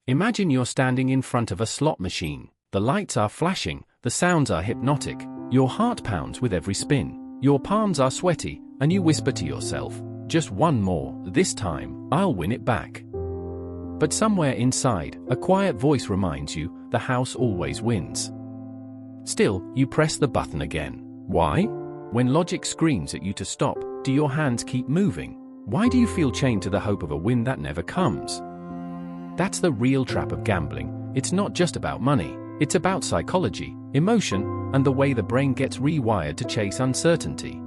Imagine you're standing in front of a slot machine. The lights are flashing, the sounds are hypnotic, your heart pounds with every spin, your palms are sweaty, and you whisper to yourself, just one more, this time, I'll win it back. But somewhere inside, a quiet voice reminds you, the house always wins. Still, you press the button again. Why? When logic screams at you to stop, do your hands keep moving? Why do you feel chained to the hope of a win that never comes? That's the real trap of gambling. It's not just about money. It's about psychology, emotion, and the way the brain gets rewired to chase uncertainty.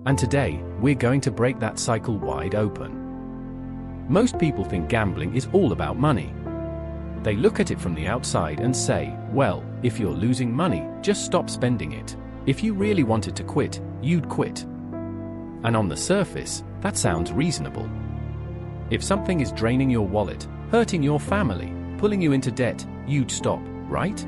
And today, we're going to break that cycle wide open. Most people think gambling is all about money. They look at it from the outside and say, well, if you're losing money, just stop spending it. If you really wanted to quit, you'd quit. And on the surface, that sounds reasonable. If something is draining your wallet, hurting your family, pulling you into debt, you'd stop, right?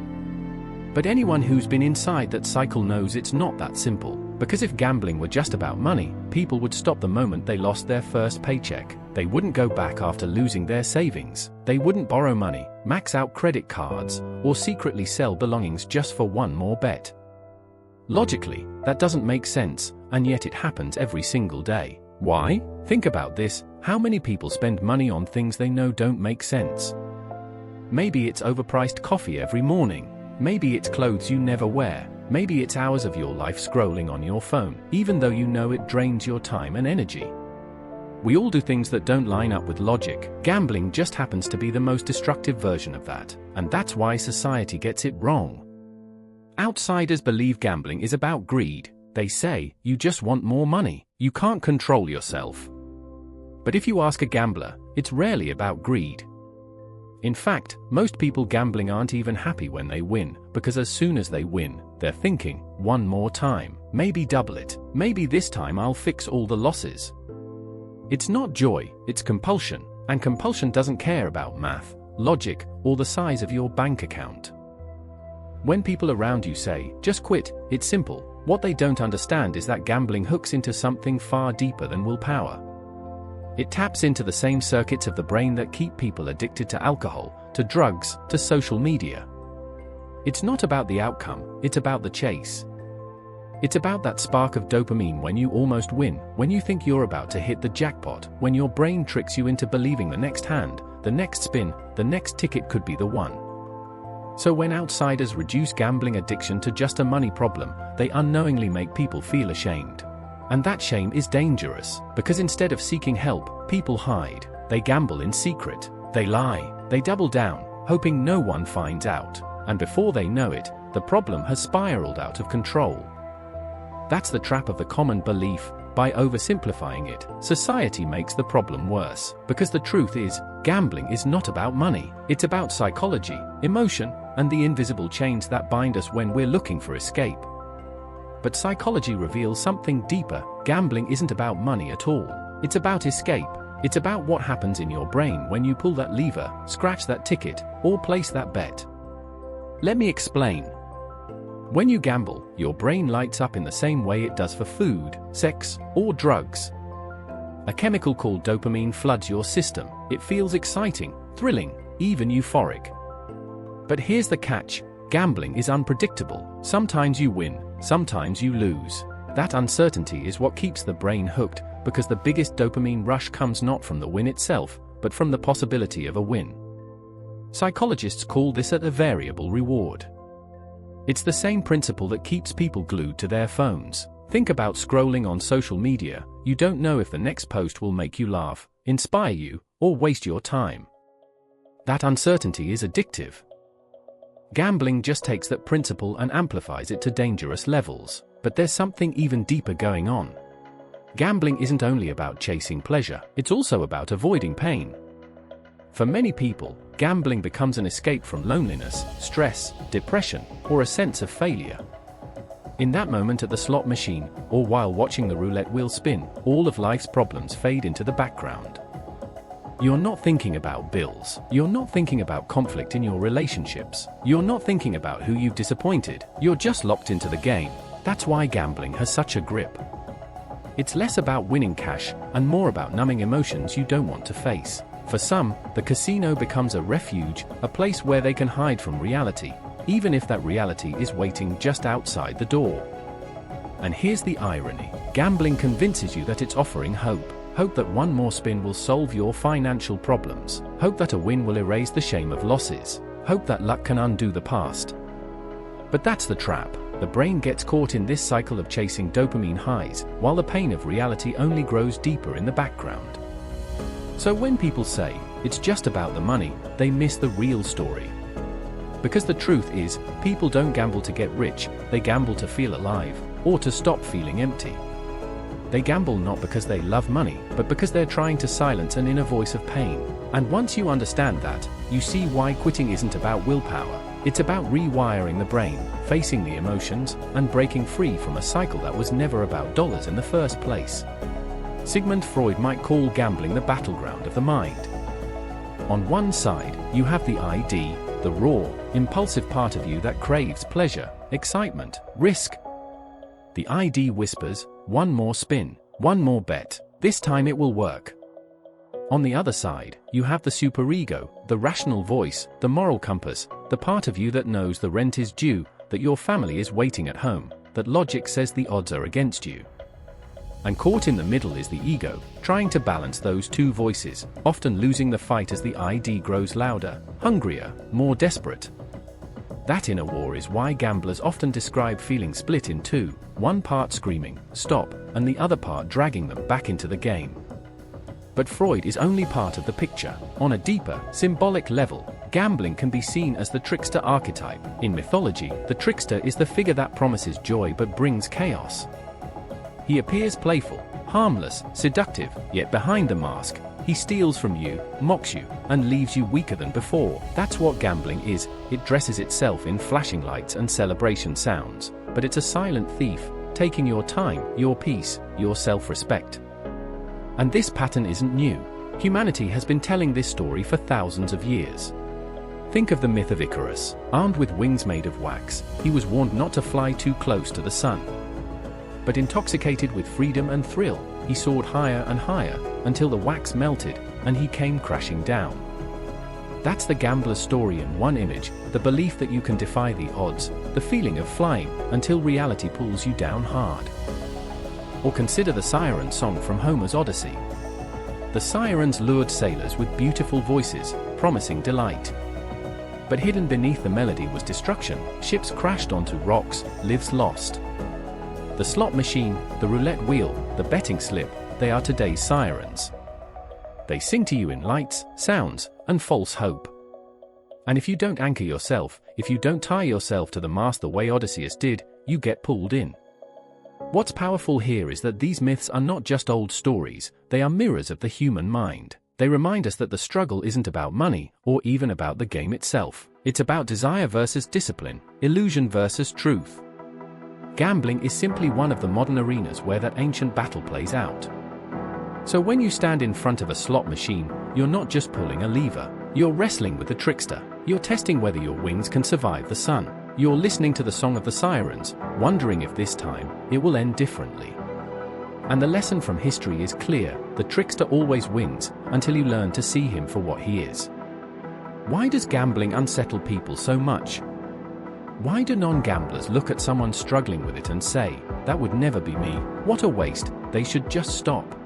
But anyone who's been inside that cycle knows it's not that simple. Because if gambling were just about money, people would stop the moment they lost their first paycheck. They wouldn't go back after losing their savings. They wouldn't borrow money, max out credit cards, or secretly sell belongings just for one more bet. Logically, that doesn't make sense, and yet it happens every single day. Why? Think about this. How many people spend money on things they know don't make sense? Maybe it's overpriced coffee every morning. Maybe it's clothes you never wear. Maybe it's hours of your life scrolling on your phone, even though you know it drains your time and energy. We all do things that don't line up with logic. Gambling just happens to be the most destructive version of that, and that's why society gets it wrong. Outsiders believe gambling is about greed. They say, you just want more money. You can't control yourself. But if you ask a gambler, it's rarely about greed. In fact, most people gambling aren't even happy when they win, because as soon as they win, they're thinking, one more time, maybe double it, maybe this time I'll fix all the losses. It's not joy, it's compulsion, and compulsion doesn't care about math, logic, or the size of your bank account. When people around you say, just quit, it's simple, what they don't understand is that gambling hooks into something far deeper than willpower. It taps into the same circuits of the brain that keep people addicted to alcohol, to drugs, to social media. It's not about the outcome, it's about the chase. It's about that spark of dopamine when you almost win, when you think you're about to hit the jackpot, when your brain tricks you into believing the next hand, the next spin, the next ticket could be the one. So when outsiders reduce gambling addiction to just a money problem, they unknowingly make people feel ashamed. And that shame is dangerous, because instead of seeking help, people hide. They gamble in secret. They lie. They double down, hoping no one finds out. And before they know it, the problem has spiraled out of control. That's the trap of the common belief. By oversimplifying it, society makes the problem worse. Because the truth is, gambling is not about money. It's about psychology, emotion, and the invisible chains that bind us when we're looking for escape. But psychology reveals something deeper. Gambling isn't about money at all. It's about escape. It's about what happens in your brain when you pull that lever, scratch that ticket, or place that bet. Let me explain. When you gamble, your brain lights up in the same way it does for food, sex, or drugs. A chemical called dopamine floods your system. It feels exciting, thrilling, even euphoric. But here's the catch. Gambling is unpredictable. Sometimes you win, sometimes you lose. That uncertainty is what keeps the brain hooked, because the biggest dopamine rush comes not from the win itself, but from the possibility of a win. Psychologists call this a variable reward. It's the same principle that keeps people glued to their phones. Think about scrolling on social media. You don't know if the next post will make you laugh, inspire you, or waste your time. That uncertainty is addictive. Gambling just takes that principle and amplifies it to dangerous levels. But there's something even deeper going on. Gambling isn't only about chasing pleasure, it's also about avoiding pain. For many people, gambling becomes an escape from loneliness, stress, depression, or a sense of failure. In that moment at the slot machine, or while watching the roulette wheel spin, all of life's problems fade into the background. You're not thinking about bills. You're not thinking about conflict in your relationships. You're not thinking about who you've disappointed. You're just locked into the game. That's why gambling has such a grip. It's less about winning cash, and more about numbing emotions you don't want to face. For some, the casino becomes a refuge, a place where they can hide from reality, even if that reality is waiting just outside the door. And here's the irony. Gambling convinces you that it's offering hope. Hope that one more spin will solve your financial problems. Hope that a win will erase the shame of losses. Hope that luck can undo the past. But that's the trap. The brain gets caught in this cycle of chasing dopamine highs, while the pain of reality only grows deeper in the background. So when people say, it's just about the money, they miss the real story. Because the truth is, people don't gamble to get rich, they gamble to feel alive, or to stop feeling empty. They gamble not because they love money, but because they're trying to silence an inner voice of pain. And once you understand that, you see why quitting isn't about willpower. It's about rewiring the brain, facing the emotions, and breaking free from a cycle that was never about dollars in the first place. Sigmund Freud might call gambling the battleground of the mind. On one side, you have the ID, the raw, impulsive part of you that craves pleasure, excitement, risk. The ID whispers, one more spin, one more bet, this time it will work. On the other side, you have the superego, the rational voice, the moral compass, the part of you that knows the rent is due, that your family is waiting at home, that logic says the odds are against you. And caught in the middle is the ego, trying to balance those two voices, often losing the fight as the ID grows louder, hungrier, more desperate. That inner war is why gamblers often describe feeling split in two, one part screaming, stop, and the other part dragging them back into the game. But Freud is only part of the picture. On a deeper, symbolic level, gambling can be seen as the trickster archetype. In mythology, the trickster is the figure that promises joy but brings chaos. He appears playful, harmless, seductive, yet behind the mask, he steals from you, mocks you, and leaves you weaker than before. That's what gambling is. It dresses itself in flashing lights and celebration sounds, but it's a silent thief, taking your time, your peace, your self-respect. And this pattern isn't new. Humanity has been telling this story for thousands of years. Think of the myth of Icarus. Armed with wings made of wax, he was warned not to fly too close to the sun. But intoxicated with freedom and thrill, he soared higher and higher, until the wax melted, and he came crashing down. That's the gambler's story in one image, the belief that you can defy the odds, the feeling of flying, until reality pulls you down hard. Or consider the siren song from Homer's Odyssey. The sirens lured sailors with beautiful voices, promising delight. But hidden beneath the melody was destruction. Ships crashed onto rocks, lives lost. The slot machine, the roulette wheel, the betting slip, they are today's sirens. They sing to you in lights, sounds, and false hope. And if you don't anchor yourself, if you don't tie yourself to the mast the way Odysseus did, you get pulled in. What's powerful here is that these myths are not just old stories, they are mirrors of the human mind. They remind us that the struggle isn't about money, or even about the game itself. It's about desire versus discipline, illusion versus truth. Gambling is simply one of the modern arenas where that ancient battle plays out. So when you stand in front of a slot machine, you're not just pulling a lever, you're wrestling with the trickster. You're testing whether your wings can survive the sun. You're listening to the song of the sirens, wondering if this time, it will end differently. And the lesson from history is clear, the trickster always wins, until you learn to see him for what he is. Why does gambling unsettle people so much? Why do non-gamblers look at someone struggling with it and say, that would never be me, what a waste, they should just stop?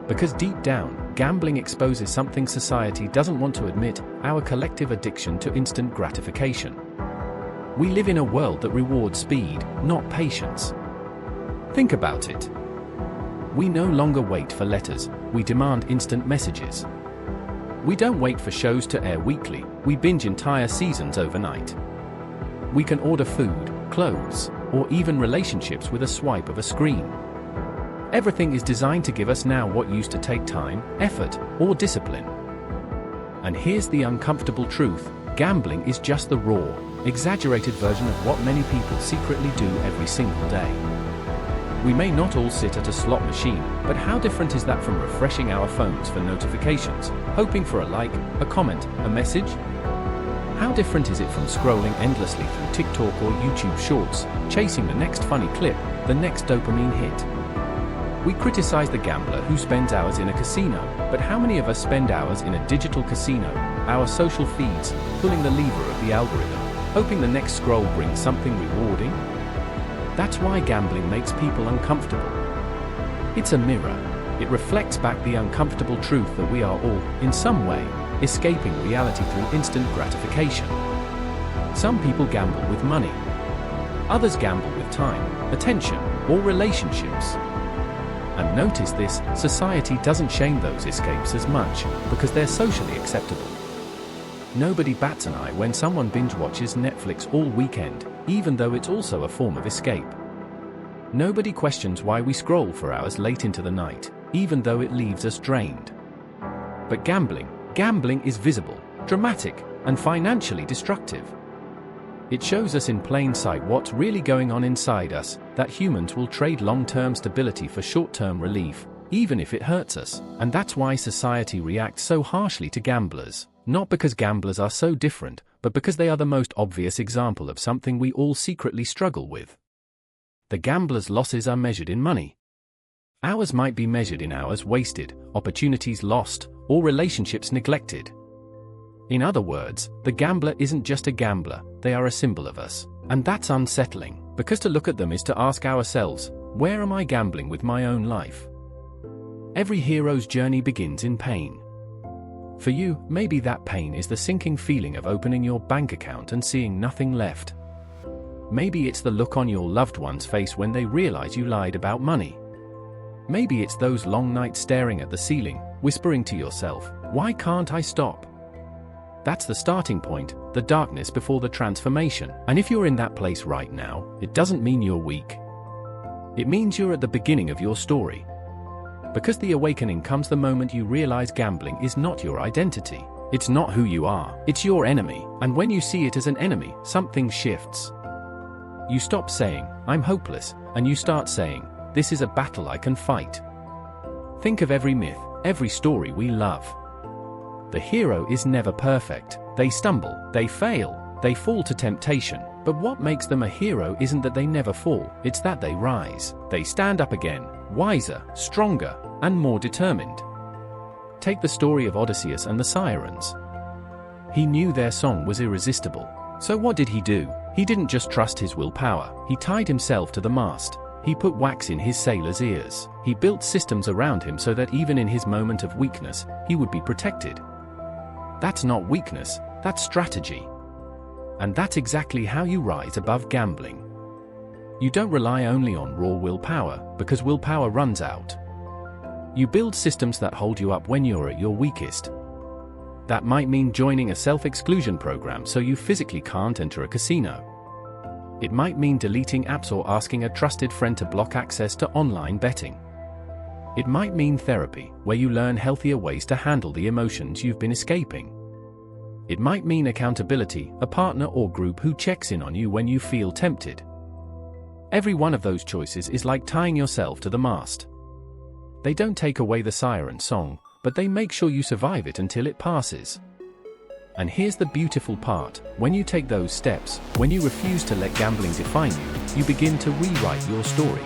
Because deep down, gambling exposes something society doesn't want to admit, our collective addiction to instant gratification. We live in a world that rewards speed, not patience. Think about it. We no longer wait for letters, we demand instant messages. We don't wait for shows to air weekly, we binge entire seasons overnight. We can order food, clothes, or even relationships with a swipe of a screen. Everything is designed to give us now what used to take time, effort, or discipline. And here's the uncomfortable truth, gambling is just the raw, exaggerated version of what many people secretly do every single day. We may not all sit at a slot machine, but how different is that from refreshing our phones for notifications, hoping for a like, a comment, a message? How different is it from scrolling endlessly through TikTok or YouTube Shorts, chasing the next funny clip, the next dopamine hit? We criticize the gambler who spends hours in a casino, But how many of us spend hours in a digital casino, our social feeds, pulling the lever of the algorithm, hoping the next scroll brings something rewarding? That's why gambling makes people uncomfortable. It's a mirror. It reflects back the uncomfortable truth that we are all, in some way, escaping reality through instant gratification. Some people gamble with money. Others gamble with time, attention, or relationships. And notice this, society doesn't shame those escapes as much, because they're socially acceptable. Nobody bats an eye when someone binge watches Netflix all weekend, even though it's also a form of escape. Nobody questions why we scroll for hours late into the night, even though it leaves us drained. But gambling is visible, dramatic, and financially destructive. It shows us in plain sight what's really going on inside us, that humans will trade long-term stability for short-term relief, even if it hurts us. And that's why society reacts so harshly to gamblers, not because gamblers are so different, but because they are the most obvious example of something we all secretly struggle with. The gambler's losses are measured in money. Ours might be measured in hours wasted, opportunities lost, or relationships neglected. In other words, the gambler isn't just a gambler, they are a symbol of us. And that's unsettling, because to look at them is to ask ourselves, where am I gambling with my own life? Every hero's journey begins in pain. For you, maybe that pain is the sinking feeling of opening your bank account and seeing nothing left. Maybe it's the look on your loved one's face when they realize you lied about money. Maybe it's those long nights staring at the ceiling, whispering to yourself, why can't I stop? That's the starting point, the darkness before the transformation. And if you're in that place right now, it doesn't mean you're weak. It means you're at the beginning of your story. Because the awakening comes the moment you realize gambling is not your identity. It's not who you are, it's your enemy. And when you see it as an enemy, something shifts. You stop saying, I'm hopeless, and you start saying, this is a battle I can fight. Think of every myth, every story we love. The hero is never perfect. They stumble, they fail, they fall to temptation. But what makes them a hero isn't that they never fall, it's that they rise. They stand up again, wiser, stronger, and more determined. Take the story of Odysseus and the Sirens. He knew their song was irresistible. So what did he do? He didn't just trust his willpower. He tied himself to the mast. He put wax in his sailors' ears. He built systems around him so that even in his moment of weakness, he would be protected. That's not weakness, that's strategy. And that's exactly how you rise above gambling. You don't rely only on raw willpower, because willpower runs out. You build systems that hold you up when you're at your weakest. That might mean joining a self-exclusion program so you physically can't enter a casino. It might mean deleting apps or asking a trusted friend to block access to online betting. It might mean therapy, where you learn healthier ways to handle the emotions you've been escaping. It might mean accountability, a partner or group who checks in on you when you feel tempted. Every one of those choices is like tying yourself to the mast. They don't take away the siren song, but they make sure you survive it until it passes. And here's the beautiful part, when you take those steps, when you refuse to let gambling define you, you begin to rewrite your story.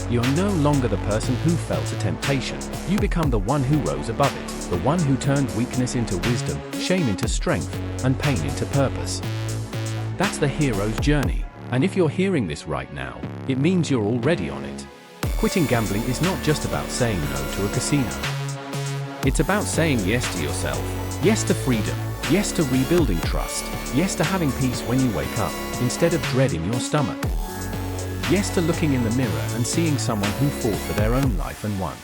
You're no longer the person who fell to temptation. You become the one who rose above it, the one who turned weakness into wisdom, shame into strength, and pain into purpose. That's the hero's journey. And if you're hearing this right now, it means you're already on it. Quitting gambling is not just about saying no to a casino. It's about saying yes to yourself, yes to freedom, yes to rebuilding trust, yes to having peace when you wake up, instead of dread in your stomach. Yes to looking in the mirror and seeing someone who fought for their own life and won.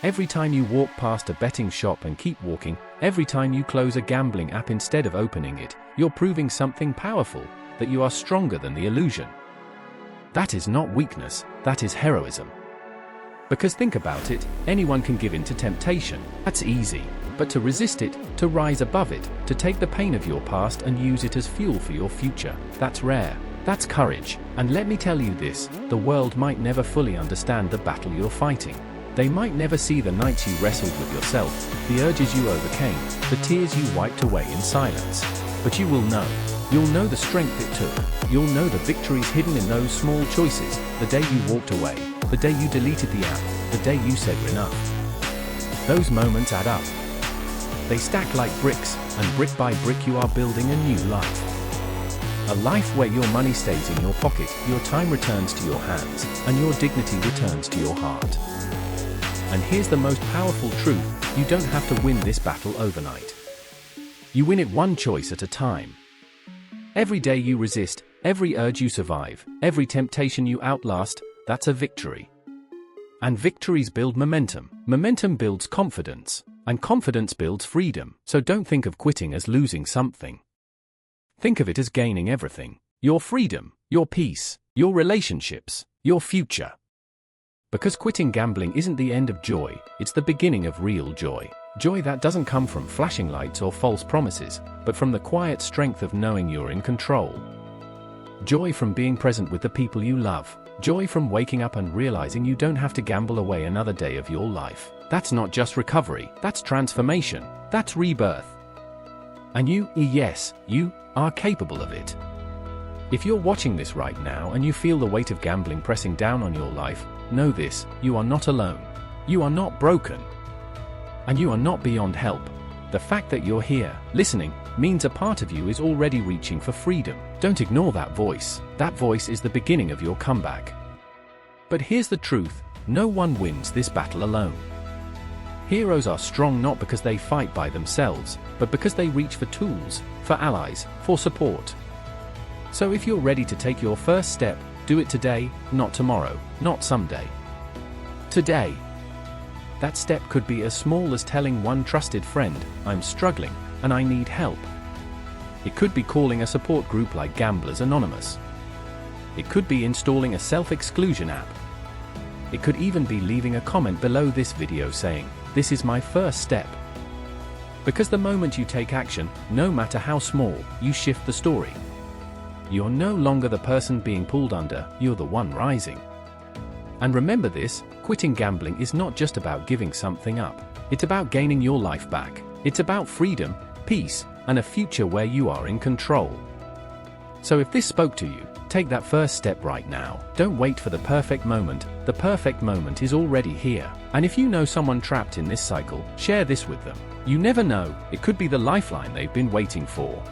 Every time you walk past a betting shop and keep walking, every time you close a gambling app instead of opening it, you're proving something powerful, that you are stronger than the illusion. That is not weakness, that is heroism. Because think about it, anyone can give in to temptation, that's easy. But to resist it, to rise above it, to take the pain of your past and use it as fuel for your future, that's rare. That's courage. And let me tell you this, the world might never fully understand the battle you're fighting. They might never see the nights you wrestled with yourself, the urges you overcame, the tears you wiped away in silence. But you will know. You'll know the strength it took. You'll know the victories hidden in those small choices, the day you walked away, the day you deleted the app, the day you said enough. Those moments add up. They stack like bricks, and brick by brick you are building a new life. A life where your money stays in your pocket, your time returns to your hands, and your dignity returns to your heart. And here's the most powerful truth: you don't have to win this battle overnight. You win it one choice at a time. Every day you resist, every urge you survive, every temptation you outlast, that's a victory. And victories build momentum. Momentum builds confidence. And confidence builds freedom. So don't think of quitting as losing something. Think of it as gaining everything. Your freedom, your peace, your relationships, your future. Because quitting gambling isn't the end of joy, it's the beginning of real joy. Joy that doesn't come from flashing lights or false promises, but from the quiet strength of knowing you're in control. Joy from being present with the people you love. Joy from waking up and realizing you don't have to gamble away another day of your life. That's not just recovery, that's transformation, that's rebirth. And you, yes, you, are capable of it. If you're watching this right now and you feel the weight of gambling pressing down on your life, know this: you are not alone. You are not broken. And you are not beyond help. The fact that you're here, listening, means a part of you is already reaching for freedom. Don't ignore that voice. That voice is the beginning of your comeback. But here's the truth: no one wins this battle alone. Heroes are strong not because they fight by themselves, but because they reach for tools, for allies, for support. So if you're ready to take your first step, do it today, not tomorrow, not someday. Today. That step could be as small as telling one trusted friend, "I'm struggling, and I need help." It could be calling a support group like Gamblers Anonymous. It could be installing a self-exclusion app. It could even be leaving a comment below this video saying, "This is my first step." Because the moment you take action, no matter how small, you shift the story. You're no longer the person being pulled under, you're the one rising. And remember this: quitting gambling is not just about giving something up. It's about gaining your life back. It's about freedom, peace, and a future where you are in control. So if this spoke to you, take that first step right now. Don't wait for the perfect moment. The perfect moment is already here. And if you know someone trapped in this cycle, share this with them. You never know, it could be the lifeline they've been waiting for.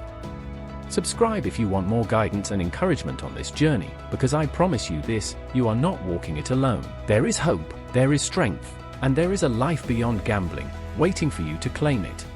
Subscribe if you want more guidance and encouragement on this journey, because I promise you this: you are not walking it alone. There is hope, there is strength, and there is a life beyond gambling, waiting for you to claim it.